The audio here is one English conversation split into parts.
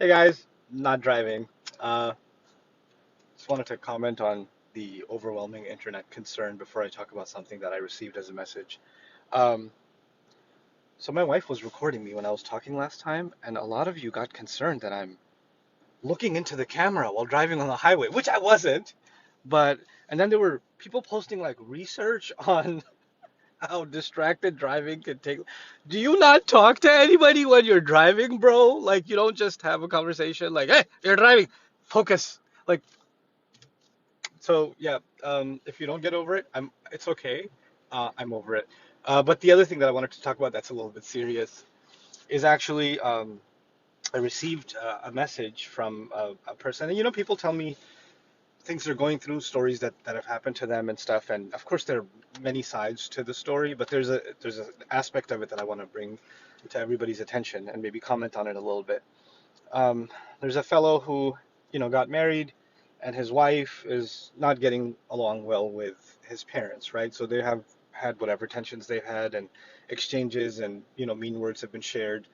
Hey guys, not driving. Uh, just wanted to comment on the overwhelming internet concern before I talk about something that I received as a message. Um, so my wife was recording me when I was talking last time, and a lot of you got concerned that I'm looking into the camera while driving on the highway, which I wasn't. But and then there were people posting like research on how distracted driving can take. Do you not talk to anybody when you're driving, bro? Like you don't just have a conversation like, "Hey, you're driving. Focus." Like so yeah, if you don't get over it, it's okay. I'm over it. But the other thing that I wanted to talk about that's a little bit serious is actually I received a message from a person, and people tell me things they're going through, stories that have happened to them and stuff, and of course there are many sides to the story, but there's an aspect of it that I want to bring to everybody's attention and maybe comment on it a little bit. Um, there's a fellow who, got married, and his wife is not getting along well with his parents, right? So they have had whatever tensions they've had and exchanges, and mean words have been shared.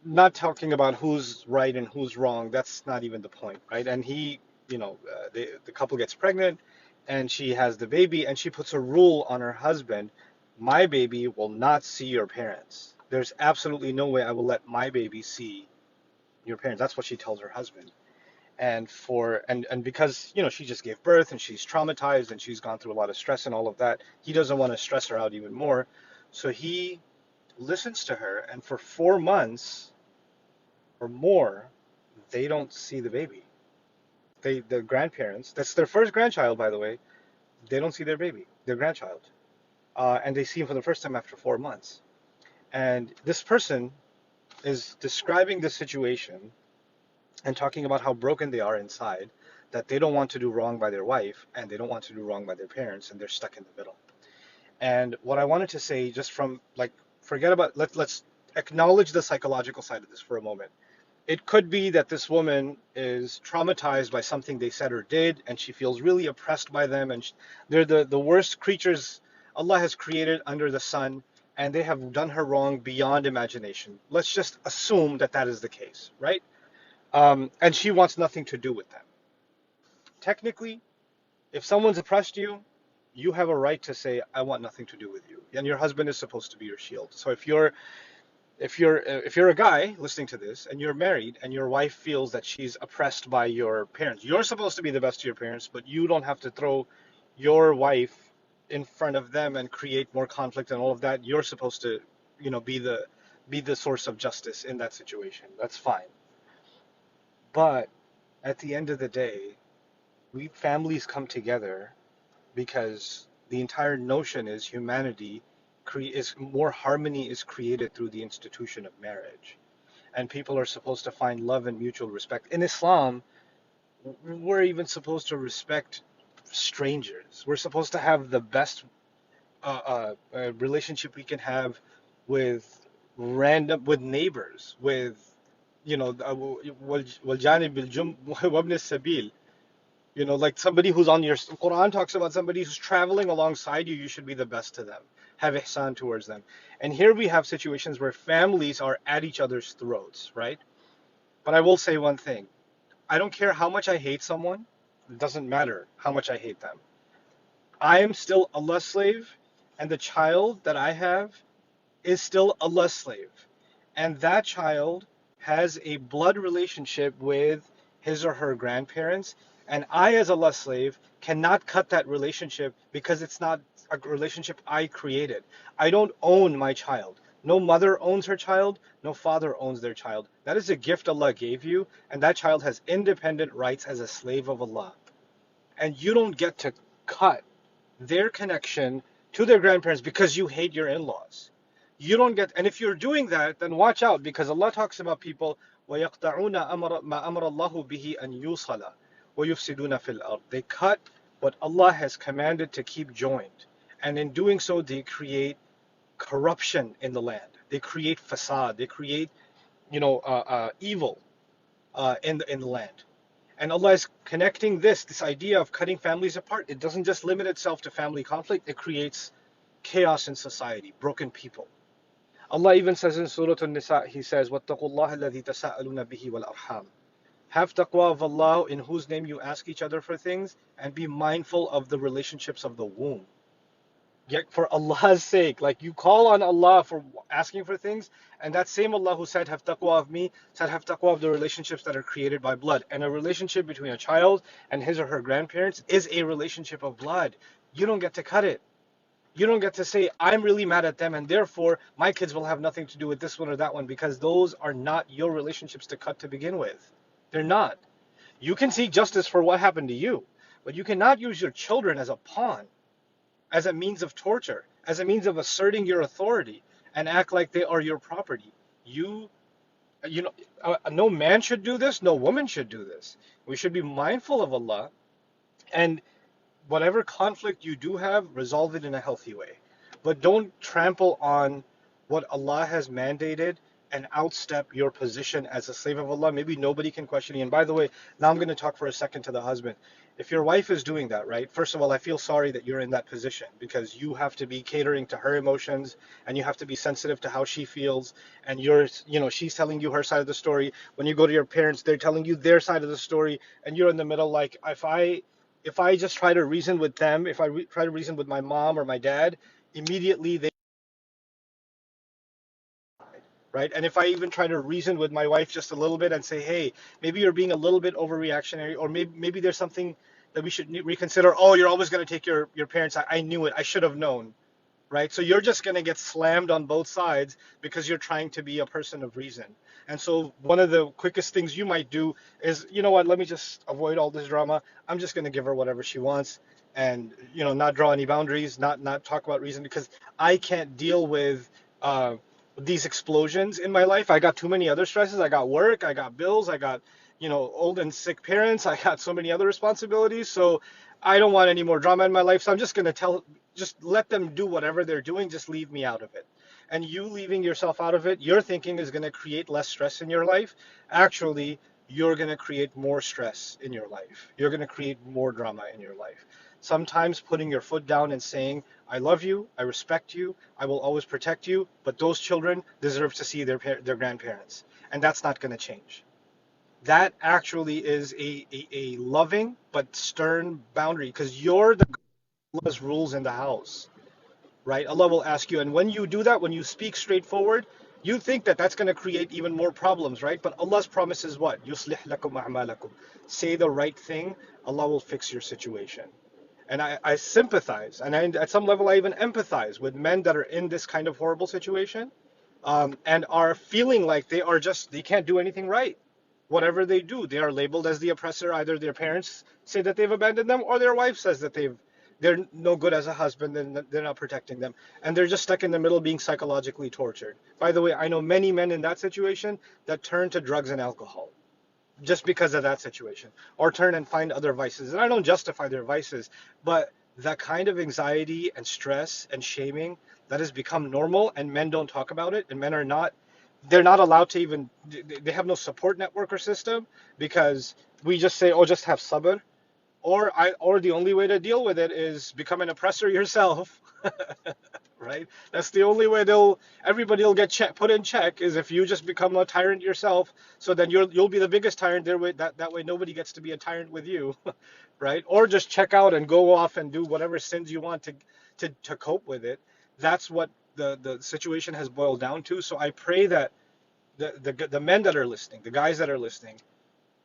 Not talking about who's right and who's wrong. That's not even the point, right? And the couple gets pregnant, and she has the baby, and she puts a rule on her husband: my baby will not see your parents. There's absolutely no way I will let my baby see your parents. That's what she tells her husband. And because she just gave birth and she's traumatized and she's gone through a lot of stress and all of that, he doesn't want to stress her out even more. So he listens to her, and for 4 months or more, they don't see the baby. The grandparents, that's their first grandchild, by the way, they don't see their baby, their grandchild. And they see him for the first time after 4 months. And this person is describing the situation and talking about how broken they are inside, that they don't want to do wrong by their wife and they don't want to do wrong by their parents, and they're stuck in the middle. And what I wanted to say, just from like, forget about, let's acknowledge the psychological side of this for a moment. It could be that this woman is traumatized by something they said or did, and she feels really oppressed by them, and they're the worst creatures Allah has created under the sun, and they have done her wrong beyond imagination. Let's just assume that that is the case, right? And she wants nothing to do with them. Technically, if someone's oppressed you, you have a right to say, "I want nothing to do with you." And your husband is supposed to be your shield. So if you're a guy listening to this and you're married and your wife feels that she's oppressed by your parents, you're supposed to be the best to your parents, but you don't have to throw your wife in front of them and create more conflict and all of that. You're supposed to, be the source of justice in that situation. That's fine. But at the end of the day, we families come together because the entire notion is humanity is more harmony is created through the institution of marriage, and people are supposed to find love and mutual respect. In Islam, we're even supposed to respect strangers. We're supposed to have the best relationship we can have with with neighbors, with والجانب بالجنب وابن السبيل. Like somebody who's on your Quran talks about somebody who's traveling alongside you, you should be the best to them. Have ihsan towards them. And here we have situations where families are at each other's throats, right? But I will say one thing. I don't care how much I hate someone. It doesn't matter how much I hate them. I am still Allah's slave, and the child that I have is still Allah's slave. And that child has a blood relationship with his or her grandparents. And I, as Allah's slave, cannot cut that relationship because it's not a relationship I created. I don't own my child. No mother owns her child. No father owns their child. That is a gift Allah gave you, and that child has independent rights as a slave of Allah. And you don't get to cut their connection to their grandparents because you hate your in-laws. You don't get, and if you're doing that, then watch out, because Allah talks about people وَيَقْطَعُونَ مَا أَمَرَ اللَّهُ بِهِ أَن يُوصَلَ وَيُفْسِدُونَ فِي الْأَرْضِ. They cut what Allah has commanded to keep joined, and in doing so, they create corruption in the land. They create fasad. They create, evil in the land. And Allah is connecting this idea of cutting families apart. It doesn't just limit itself to family conflict. It creates chaos in society, broken people. Allah even says in Surah An-Nisa, He says, وَاتَّقُوا اللَّهَ الَّذِي تَسَاءَلُونَ بِهِ وَالْأَرْحَامِ. Have taqwa of Allah in whose name you ask each other for things, and be mindful of the relationships of the womb. Yet for Allah's sake, like you call on Allah for asking for things, and that same Allah who said, have taqwa of me, said, have taqwa of the relationships that are created by blood. And a relationship between a child and his or her grandparents is a relationship of blood. You don't get to cut it. You don't get to say, I'm really mad at them, and therefore my kids will have nothing to do with this one or that one, because those are not your relationships to cut to begin with. They're not. You can seek justice for what happened to you, but you cannot use your children as a pawn, as a means of torture, as a means of asserting your authority, and act like they are your property. You, no man should do this, no woman should do this. We should be mindful of Allah, and whatever conflict you do have, resolve it in a healthy way. But don't trample on what Allah has mandated and outstep your position as a slave of Allah. Maybe nobody can question you. And by the way, now I'm going to talk for a second to the husband. If your wife is doing that, right? First of all, I feel sorry that you're in that position, because you have to be catering to her emotions, and you have to be sensitive to how she feels. And she's telling you her side of the story. When you go to your parents, they're telling you their side of the story, and you're in the middle. Like, if I just try to reason with them, if I try to reason with my mom or my dad, immediately they, right? And if I even try to reason with my wife just a little bit and say, hey, maybe you're being a little bit overreactionary, or maybe there's something that we should reconsider. Oh, you're always going to take your parents. I knew it. I should have known, right? So you're just going to get slammed on both sides because you're trying to be a person of reason. And so one of the quickest things you might do is, you know what, let me just avoid all this drama. I'm just going to give her whatever she wants, and, not draw any boundaries, not talk about reason, because I can't deal with these explosions in my life. I got too many other stresses. I got work, I got bills, I got, old and sick parents. I got so many other responsibilities. So I don't want any more drama in my life. So I'm just going to just let them do whatever they're doing. Just leave me out of it. And you leaving yourself out of it, your thinking is going to create less stress in your life. Actually, you're going to create more stress in your life. You're going to create more drama in your life. Sometimes putting your foot down and saying, I love you, I respect you, I will always protect you, but those children deserve to see their grandparents. And that's not going to change. That actually is a loving but stern boundary, because you're the Allah's rules in the house, right? Allah will ask you, and when you do that, when you speak straightforward, you think that that's going to create even more problems, right? But Allah's promise is what? Yuslih lakum a'malakum. Say the right thing, Allah will fix your situation. And I sympathize, and at some level I even empathize with men that are in this kind of horrible situation, and are feeling like they can't do anything right. Whatever they do, they are labeled as the oppressor. Either their parents say that they've abandoned them, or their wife says that they're no good as a husband and they're not protecting them. And they're just stuck in the middle being psychologically tortured. By the way, I know many men in that situation that turn to drugs and alcohol just because of that situation, or turn and find other vices. And I don't justify their vices, but that kind of anxiety and stress and shaming that has become normal, and men don't talk about it, and men are not, they're not allowed to even, they have no support network or system, because we just say, oh, just have sabr, or the only way to deal with it is become an oppressor yourself. Right? That's the only way everybody will get put in check, is if you just become a tyrant yourself. So then you'll be the biggest tyrant there. That way nobody gets to be a tyrant with you, right? Or just check out and go off and do whatever sins you want to cope with it. That's what the situation has boiled down to. So I pray that the men that are listening, the guys that are listening,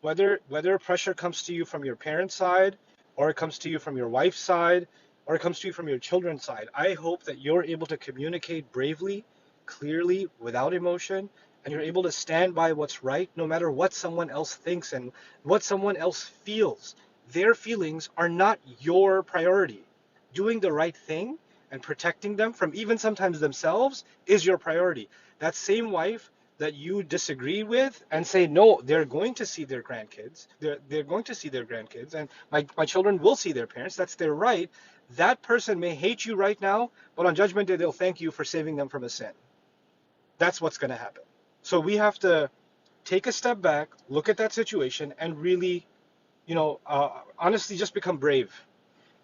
whether pressure comes to you from your parents' side, or it comes to you from your wife's side, or it comes to you from your children's side, I hope that you're able to communicate bravely, clearly, without emotion, and you're able to stand by what's right, no matter what someone else thinks and what someone else feels. Their feelings are not your priority. Doing the right thing and protecting them from even sometimes themselves is your priority. That same wife that you disagree with and say, no, they're going to see their grandkids, they're going to see their grandkids, and my children will see their parents, that's their right. That person may hate you right now, but on Judgment Day, they'll thank you for saving them from a sin. That's what's going to happen. So we have to take a step back, look at that situation, and really, honestly, just become brave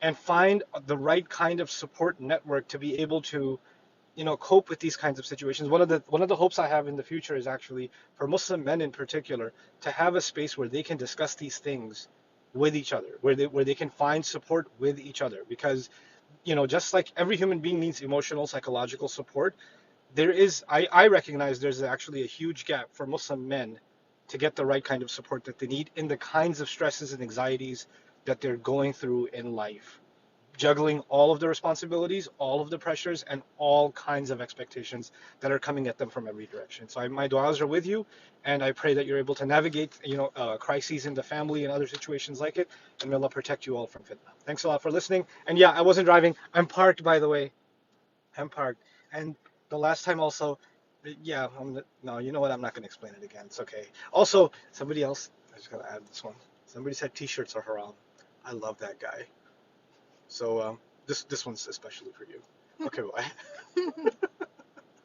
and find the right kind of support network to be able to, cope with these kinds of situations. One of the hopes I have in the future is actually for Muslim men in particular to have a space where they can discuss these things with each other, where they can find support with each other, because just like every human being needs emotional, psychological support, I recognize there's actually a huge gap for Muslim men to get the right kind of support that they need in the kinds of stresses and anxieties that they're going through in life, juggling all of the responsibilities, all of the pressures, and all kinds of expectations that are coming at them from every direction. So my du'as are with you, and I pray that you're able to navigate, crises in the family and other situations like it, and may Allah protect you all from fitna. Thanks a lot for listening. And yeah, I wasn't driving. I'm parked, by the way. I'm parked. And the last time also, yeah, no, you know what? I'm not going to explain it again. It's okay. Also, somebody else, I just got to add this one. Somebody said t-shirts are haram. I love that guy. So this one's especially for you. Okay, bye.